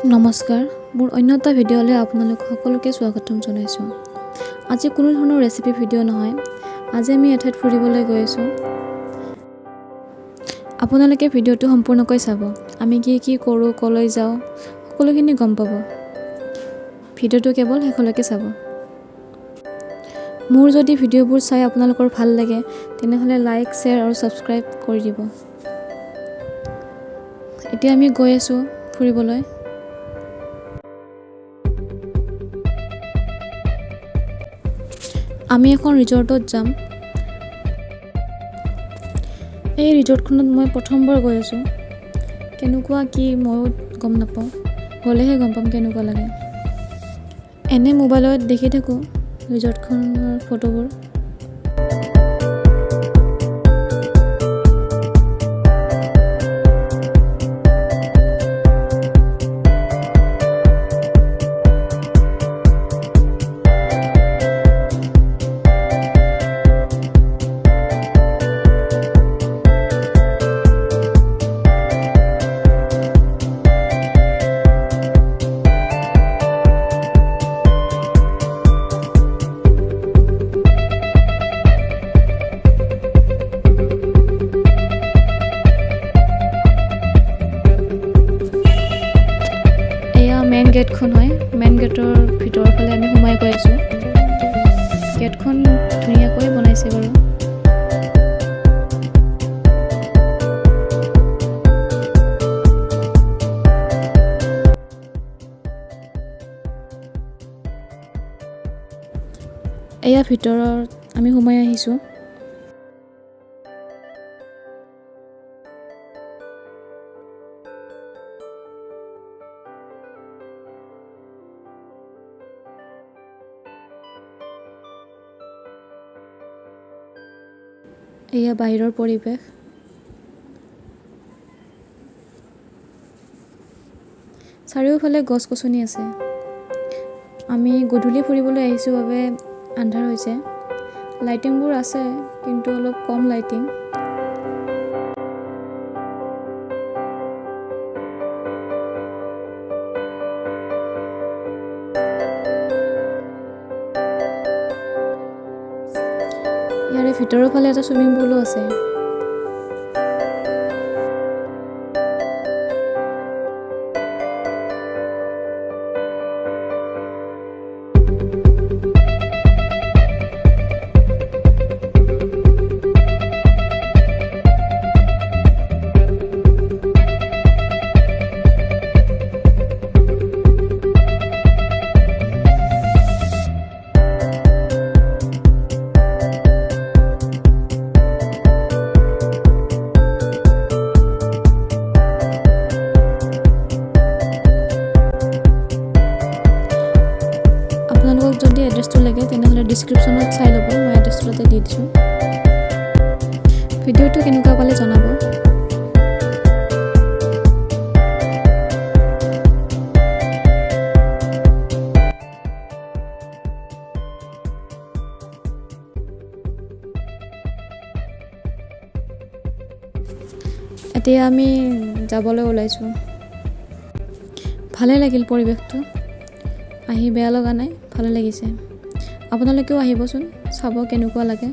নমস্কাৰ, মোৰ অন্য এটা ভিডিঅ'লৈ আপোনালোক সকলোকে স্বাগতম জনাইছোঁ। আজি কোনো ধৰণৰ ৰেচিপি ভিডিঅ' নহয়। আজি আমি এঠাইত ফুৰিবলৈ গৈ আছোঁ। আপোনালোকে ভিডিঅ'টো সম্পূৰ্ণকৈ চাব। আমি কি কৰোঁ, ক'লৈ যাওঁ, সকলোখিনি গম পাব। ভিডিঅ'টো কেৱল শেষলৈকে চাব। মোৰ যদি ভিডিঅ'বোৰ চাই আপোনালোকৰ ভাল লাগে, তেনেহ'লে লাইক, শ্বেয়াৰ আৰু ছাবস্ক্ৰাইব কৰি দিব। এতিয়া আমি গৈ আছোঁ ফুৰিবলৈ। আমি এখন ৰিজৰ্টত যাম। এই ৰিজৰ্টখনত মই প্ৰথমবাৰ গৈ আছোঁ। কেনেকুৱা কি ময়ো গম নাপাওঁ, গ'লেহে গম পাম কেনেকুৱা লাগে। এনে মোবাইলত দেখি থাকোঁ ৰিজৰ্টখনৰ ফটোবোৰ। মেইন গেটখন হয়। মেইন গেটৰ ভিতৰৰ ফালে আমি সোমাই গৈ আছোঁ। গেটখন ধুনীয়াকৈ বনাইছে বাৰু। এয়া ভিতৰত আমি সোমাই আহিছোঁ। এয়া বাহিৰৰ পৰিৱেশ। চাৰিওফালে গছ-গছনি আছে। আমি গধূলি ফুৰিবলৈ আহিছোঁ বাবে আন্ধাৰ হৈছে। লাইটিংবোৰ আছে, কিন্তু অলপ কম লাইটিং। ইয়াৰে ভিতৰৰ ফালে এটা চুইমিং পুলো আছে। আপোনালোকক যদি এড্ৰেছটো লাগে তেনেহ'লে ডিছক্ৰিপশ্যনত চাই ল'ব। মই এড্ৰেছটো তাতে দি দিছোঁ। ভিডিঅ'টো কেনেকুৱা পালে জনাব। এতিয়া আমি যাবলৈ ওলাইছোঁ। ভালে লাগিল পৰিৱেশটো। আহি বেয়া লগা নাই, ভালে লাগিছে। আপোনালোকেও আহিবচোন, চাব কেনেকুৱা লাগে।